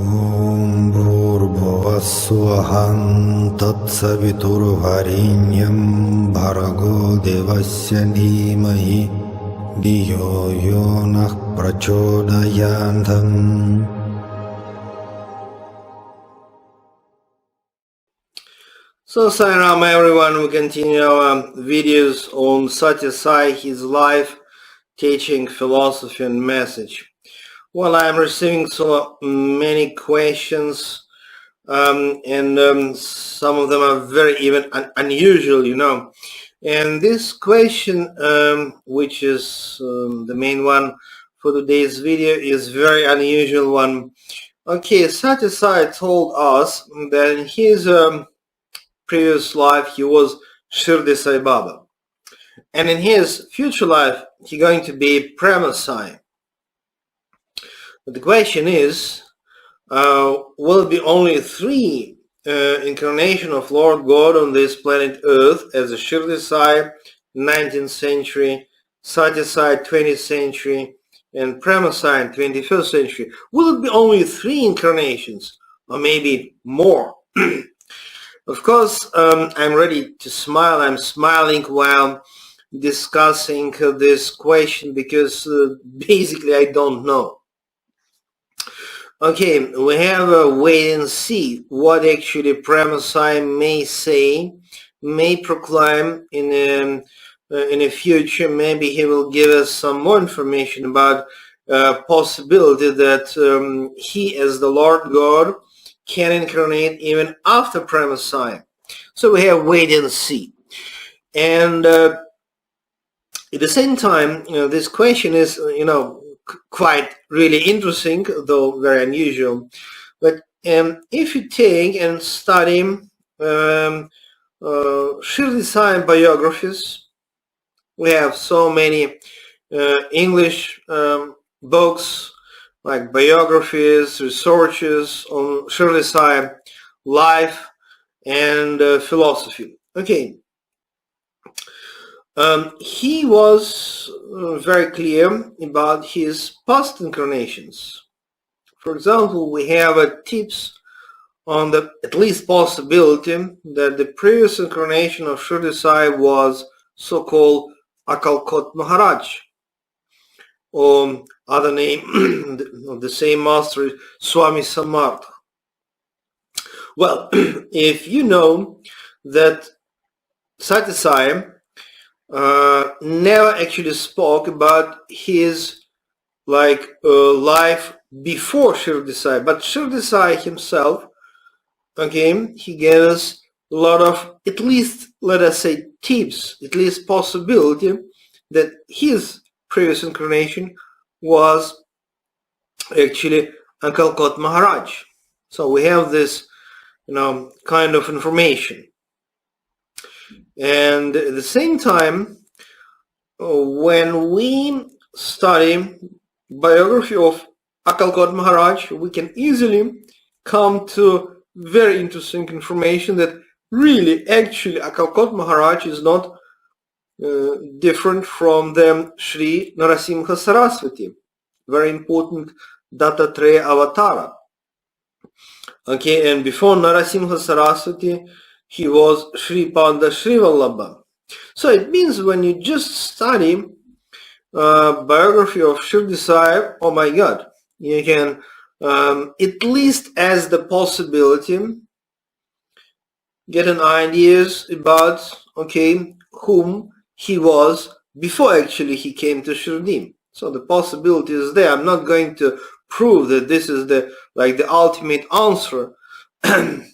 Om Bhurбhuvah Tatsaviturvarenyam Bhargo Devasya Dhimahi Dhiyo Yonah Prachodayantam. So Sairam everyone, we continue our videos on Sathya Sai, his life, teaching, philosophy and message. Well, I'm receiving so many questions and some of them are very even unusual, And this question, which is the main one for today's video, is very unusual one. Okay, Sathya Sai told us that in his previous life he was Sathya Sai Baba, and in his future life he's going to be Prema Sai. But the question is, will it be only 3 incarnation of Lord God on this planet Earth, as a Sathya Sai 19th century, Sathya Sai 20th century, and Prema Sai 21st century? Will it be only 3 incarnations, or maybe more? Of course, I'm ready to smile. I'm smiling while discussing this question because basically I don't know. Okay, we have a wait and see what actually Prema Sai may say, may proclaim in the future. Maybe he will give us some more information about possibility that he, as the Lord God, can incarnate even after Prema Sai. So we have wait and see. And at the same time, this question is, quite really interesting, though very unusual. But if you take and study Sathya Sai biographies, we have so many English books like biographies, researches on Sathya Sai life and philosophy. Okay. He was very clear about his past incarnations. For example, we have tips on the at least possibility that the previous incarnation of Sathya Sai was so-called Akalkot Maharaj, or other name of the same master, Swami Samartha. Well, if you know that Sathya Sai never actually spoke about his life before Sathya Sai, but Sathya Sai himself, okay, he gave us a lot of, at least, let us say, tips, at least possibility that his previous incarnation was actually Akalkot Maharaj. So we have this, kind of information. And at the same time, when we study biography of Akalkot Maharaj, we can easily come to very interesting information that really, actually, Akalkot Maharaj is not different from the Sri Narasimha Saraswati, very important Dattatreya avatar. Okay, and before Narasimha Saraswati, he was Sri Pada Sri Vallabha. So it means when you just study biography of Sathya Sai, oh my God, you can at least as the possibility get an ideas about, okay, whom he was before actually he came to Shirdi. So the possibility is there. I'm not going to prove that this is the ultimate answer to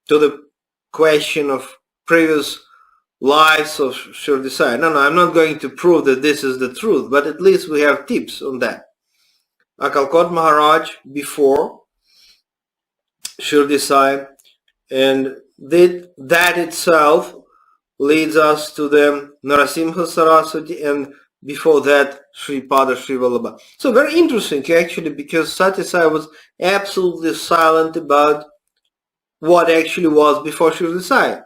the question of previous lives of Sathya Sai. No, I'm not going to prove that this is the truth, but at least we have tips on that. Akalkot Maharaj before Sathya Sai, and that itself leads us to the Narasimha Saraswati, and before that Sri Pada Sri Vallabha. So very interesting actually, because Sathya Sai was absolutely silent about what actually was before Sathya Sai.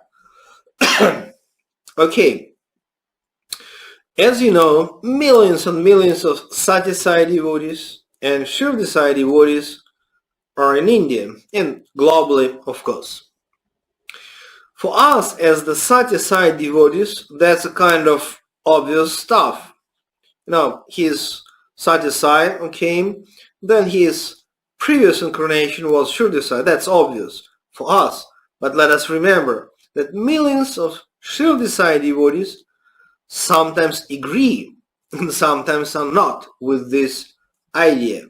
Okay, as you know, millions and millions of Sathya Sai devotees and Sathya Sai devotees or in India, and globally, of course. For us, as the Sathya Sai devotees, that's a kind of obvious stuff. His Sathya Sai came, then his previous incarnation was Shirdi Sai. That's obvious for us. But let us remember that millions of Shirdi Sai devotees sometimes agree and sometimes are not with this idea,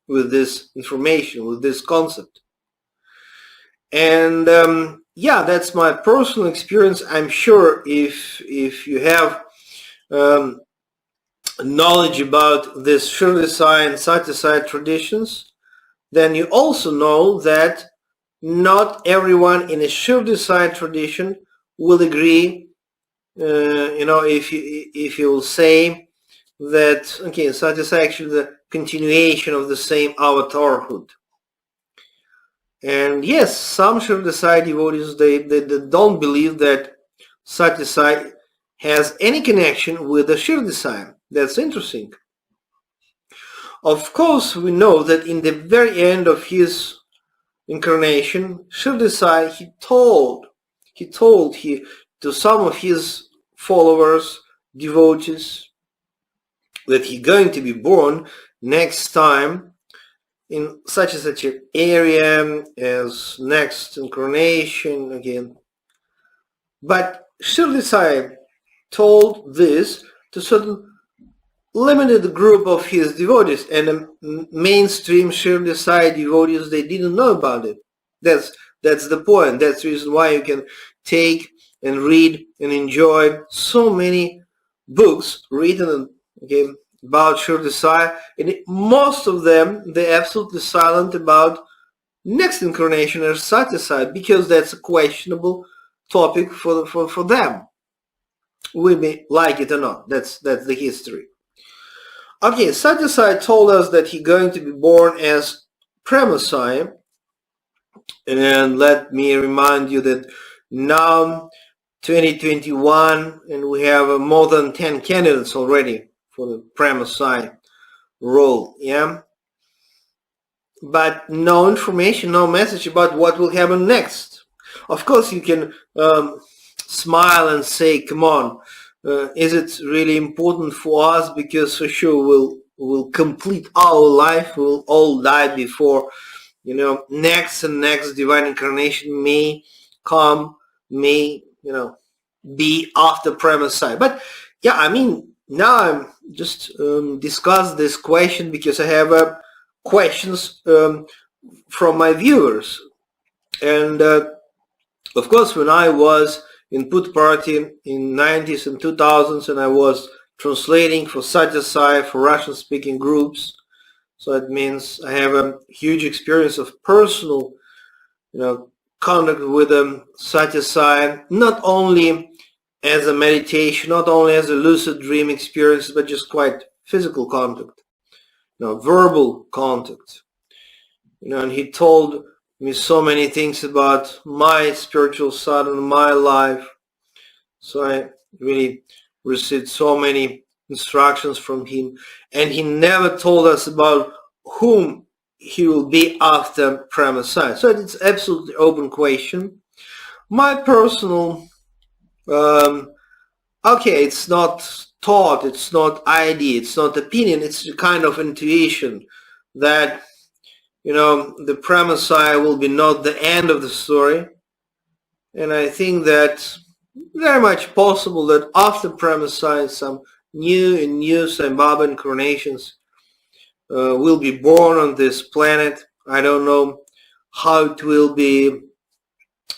with this information, with this concept. And that's my personal experience. I'm sure if you have knowledge about this Shirdi Sai and Sathya Sai traditions, then you also know that not everyone in a Shirdi Sai tradition will agree. If you will say that Sathya Sai actually the continuation of the same avatarhood. And yes, some Shirdi Sai devotees they don't believe that Sathya Sai has any connection with the Shirdi Sai. That's interesting. Of course, we know that in the very end of his incarnation, Shirdi Sai he told to some of his followers, devotees, that he's going to be born next time in such and such an area as next incarnation again. But Shirdi Sai told this to certain limited group of his devotees, and the mainstream Shirdi Sai devotees, they didn't know about it. That's the point. That's the reason why you can take and read and enjoy so many books written about Shirdi Sai, and most of them they're absolutely silent about next incarnation as Sathya Sai, because that's a questionable topic for them. We may like it or not. That's the history. Okay, Sathya Sai told us that he's going to be born as Prema Sai, and let me remind you that now 2021 and we have more than 10 candidates already for the Prema Sai role, but no information, no message about what will happen next. Of course you can smile and say, come on, is it really important for us? Because for sure we'll complete our life, we'll all die before next and next divine incarnation may come, may be after Prema Sai. But now I'm just discuss this question because I have questions from my viewers. And of course, when I was in Put Party in 90s and 2000s, and I was translating for Sathya Sai for Russian-speaking groups, so it means I have a huge experience of personal, contact with Sathya Sai, not only as a meditation, not only as a lucid dream experience, but just quite physical contact, verbal contact. And he told me so many things about my spiritual side and my life. So I really received so many instructions from him, and he never told us about whom he will be after Prema Sai. So it's absolutely open question. My personal, it's not thought, it's not idea, it's not opinion, it's a kind of intuition that, the Prema Sai will be not the end of the story. And I think that very much possible that after Prema Sai, some new Sai Baba incarnations will be born on this planet. I don't know how it will be,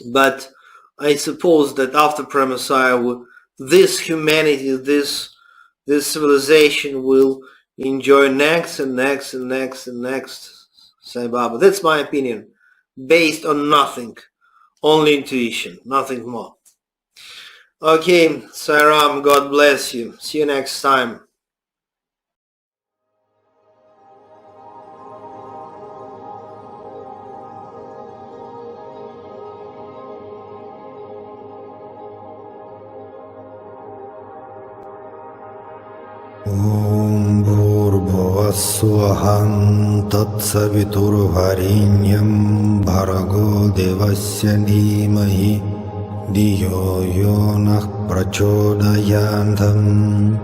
but I suppose that after Prema Sai, this humanity, this civilization will enjoy next and next and next and next Sai Baba. That's my opinion, based on nothing, only intuition, nothing more. Okay, Sai Ram, God bless you. See you next time. Om Bhur Bhuva Tavasoham tatsaviturvarenyam bhargo devasya dhimahi Diyo yonah prachodayandam